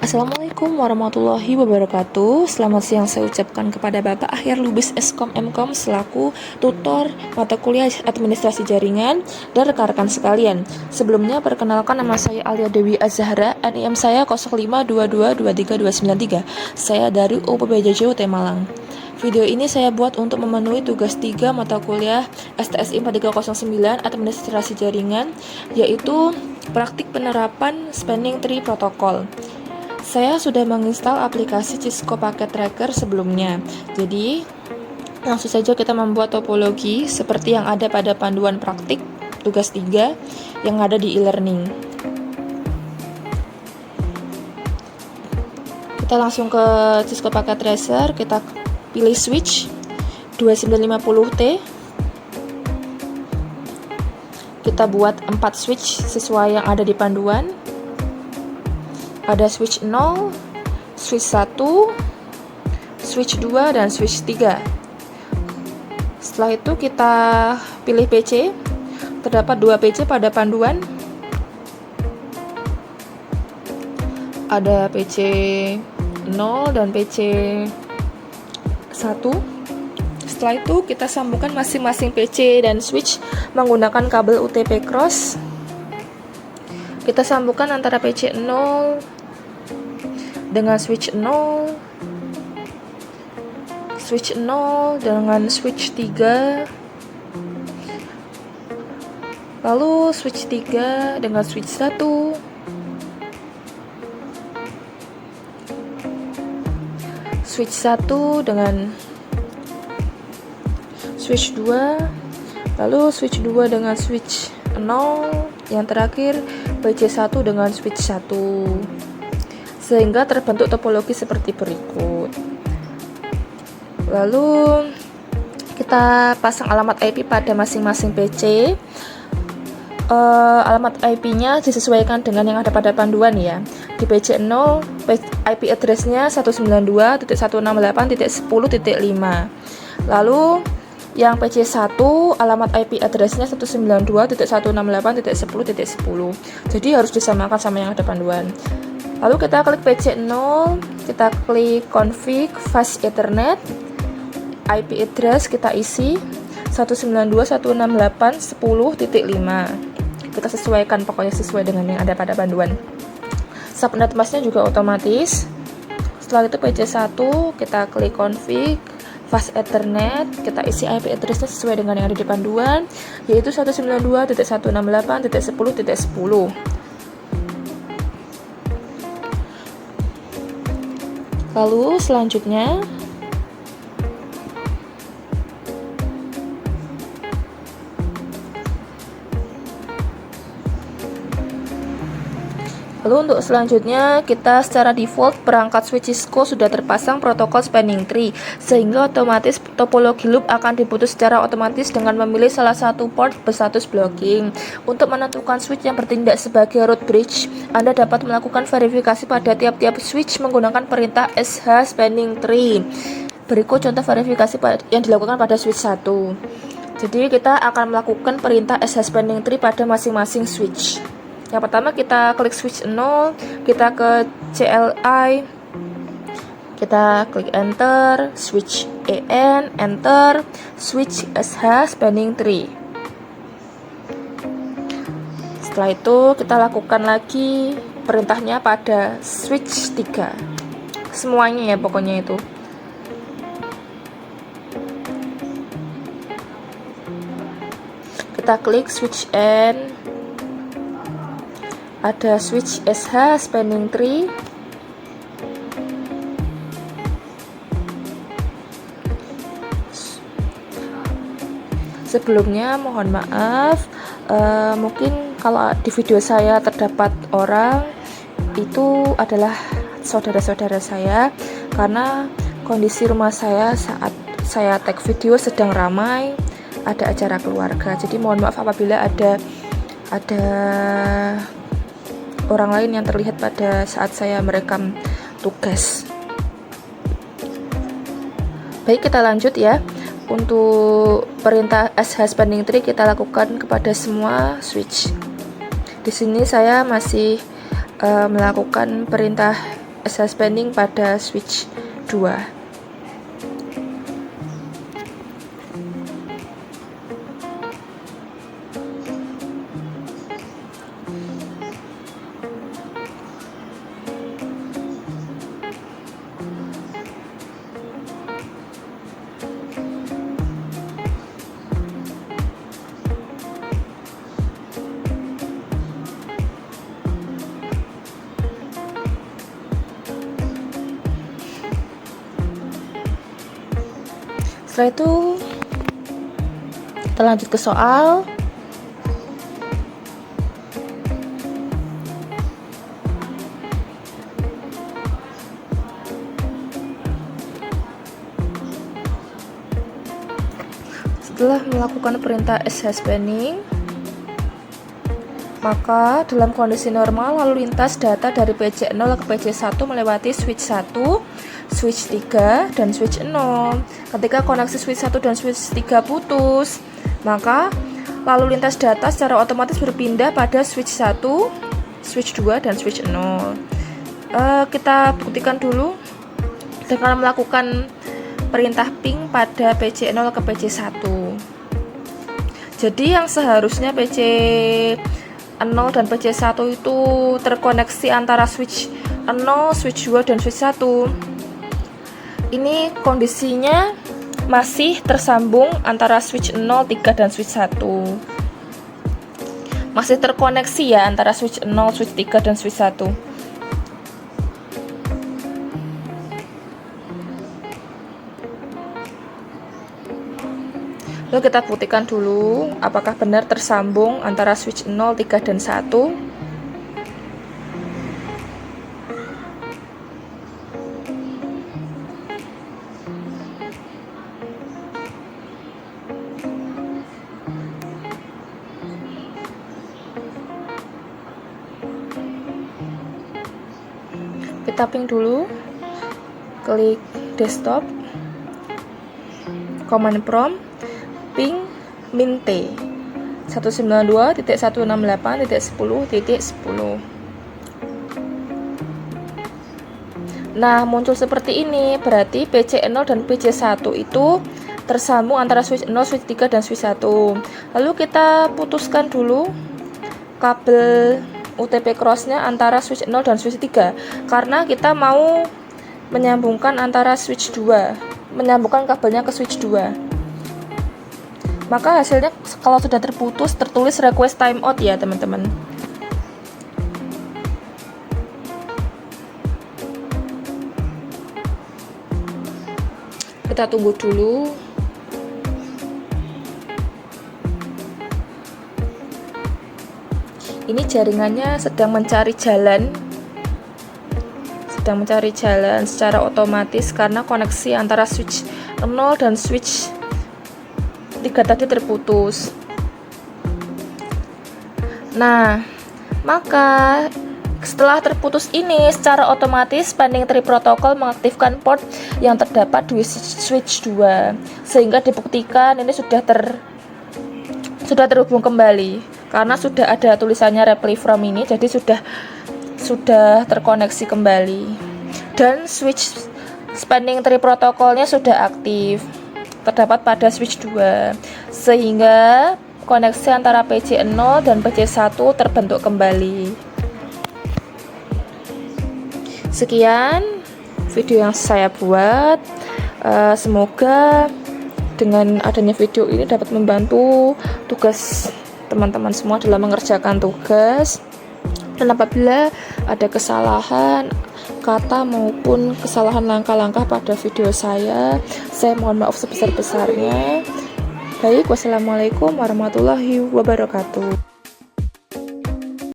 Assalamualaikum warahmatullahi wabarakatuh. Selamat siang saya ucapkan kepada Bapak Akhir Lubis Eskom Mkom selaku tutor mata kuliah administrasi jaringan dan rekan-rekan sekalian. Sebelumnya perkenalkan, nama saya Alia Dewi Azhara, NIM saya 0522232293. Saya dari UPBJJ UT Malang. Video ini saya buat untuk memenuhi tugas 3 mata kuliah STSI 4309 Administrasi Jaringan, yaitu praktik penerapan Spanning Tree Protocol. Saya sudah menginstal aplikasi Cisco Packet Tracker sebelumnya. Jadi, langsung saja kita membuat topologi seperti yang ada pada panduan praktik tugas 3 yang ada di e-learning. Kita langsung ke Cisco Packet Tracer, kita pilih switch 2950T. Kita buat 4 switch sesuai yang ada di panduan. Ada switch 0, switch 1, switch 2, dan switch 3. Setelah itu kita pilih PC. Terdapat 2 PC pada panduan. Ada PC 0 dan PC 1. Setelah itu kita sambungkan masing-masing PC dan switch menggunakan kabel UTP cross. Kita sambungkan antara PC 0 dengan switch 0, switch 0 dengan switch 3, lalu switch 3 dengan switch 1, switch 1 dengan switch 2, lalu switch 2 dengan switch 0, yang terakhir PC1 dengan switch 1, sehingga terbentuk topologi seperti berikut. Lalu kita pasang alamat IP pada masing-masing PC. Alamat IP-nya disesuaikan dengan yang ada pada panduan ya. Di PC 0 IP address-nya 192.168.10.5. Lalu yang PC 1 alamat IP address-nya 192.168.10.10. Jadi harus disamakan sama yang ada panduan. Lalu kita klik PC 0, kita klik config fast ethernet, IP address kita isi 192.168.10.5. Kita sesuaikan, pokoknya sesuai dengan yang ada pada panduan. Subnet masknya juga otomatis. Setelah itu PC 1 kita klik config fast ethernet, kita isi IP address-nya sesuai dengan yang ada di panduan, yaitu 192.168.10.10. Lalu selanjutnya untuk selanjutnya kita secara default perangkat switch Cisco sudah terpasang protokol spanning tree, sehingga otomatis topologi loop akan diputus secara otomatis dengan memilih salah satu port berstatus blocking. Untuk menentukan switch yang bertindak sebagai root bridge, Anda dapat melakukan verifikasi pada tiap-tiap switch menggunakan perintah sh spanning tree. Berikut contoh verifikasi yang dilakukan pada switch 1. Jadi kita akan melakukan perintah sh spanning tree pada masing-masing switch. Yang pertama kita klik switch 0, kita ke CLI, kita klik enter, switch EN, enter, switch SH spanning tree. Setelah itu kita lakukan lagi perintahnya pada switch 3. Semuanya ya pokoknya itu. Kita klik switch N, ada switch SH spanning tree, sebelumnya mohon maaf, mungkin kalau di video saya terdapat orang, itu adalah saudara-saudara saya, karena kondisi rumah saya saat saya tag video sedang ramai, ada acara keluarga. Jadi mohon maaf apabila ada orang lain yang terlihat pada saat saya merekam tugas. Baik, kita lanjut ya. Untuk perintah sh spanning tree kita lakukan kepada semua switch. Di sini saya masih melakukan perintah SH pending pada switch 2. Setelah itu kita lanjut ke soal. Setelah melakukan perintah SH pending, maka dalam kondisi normal lalu lintas data dari PC0 ke PC1 melewati switch 1, switch 3, dan switch 0. Ketika koneksi switch 1 dan switch 3 putus, maka lalu lintas data secara otomatis berpindah pada switch 1, switch 2, dan switch 0. Kita buktikan dulu dengan melakukan perintah ping pada PC0 ke PC1. Jadi yang seharusnya PC0 dan PC1 itu terkoneksi antara switch 0, switch 2, dan switch 1. Ini kondisinya masih tersambung antara switch 0, 3, dan switch 1. Masih terkoneksi ya antara switch 0, switch 3, dan switch 1. Lalu kita buktikan dulu apakah benar tersambung antara switch 0, 3, dan 1. Kita ping dulu, klik desktop, command prompt, ping mint 192.168.10.10. Nah, muncul seperti ini, berarti PC0 dan PC1 itu tersambung antara switch 0, switch 3, dan switch 1. Lalu kita putuskan dulu kabel UTP cross-nya antara switch 0 dan switch 3, karena kita mau menyambungkan antara switch 2, menyambungkan kabelnya ke switch 2. Maka hasilnya kalau sudah terputus tertulis request timeout ya teman-teman. Kita tunggu dulu. Ini jaringannya sedang mencari jalan secara otomatis karena koneksi antara switch 0 dan switch 3 tadi terputus. Nah, maka setelah terputus ini secara otomatis Spanning Tree Protocol mengaktifkan port yang terdapat di switch 2 sehingga dibuktikan ini sudah terhubung kembali karena sudah ada tulisannya reply from ini, jadi sudah terkoneksi kembali dan switch Spanning Tree protokolnya sudah aktif terdapat pada switch 2 sehingga koneksi antara PC0 dan PC1 terbentuk kembali. Sekian video yang saya buat, semoga dengan adanya video ini dapat membantu tugas teman-teman semua dalam mengerjakan tugas. Dan apabila ada kesalahan kata maupun kesalahan langkah-langkah pada video saya mohon maaf sebesar-besarnya. Baik, wassalamualaikum warahmatullahi wabarakatuh.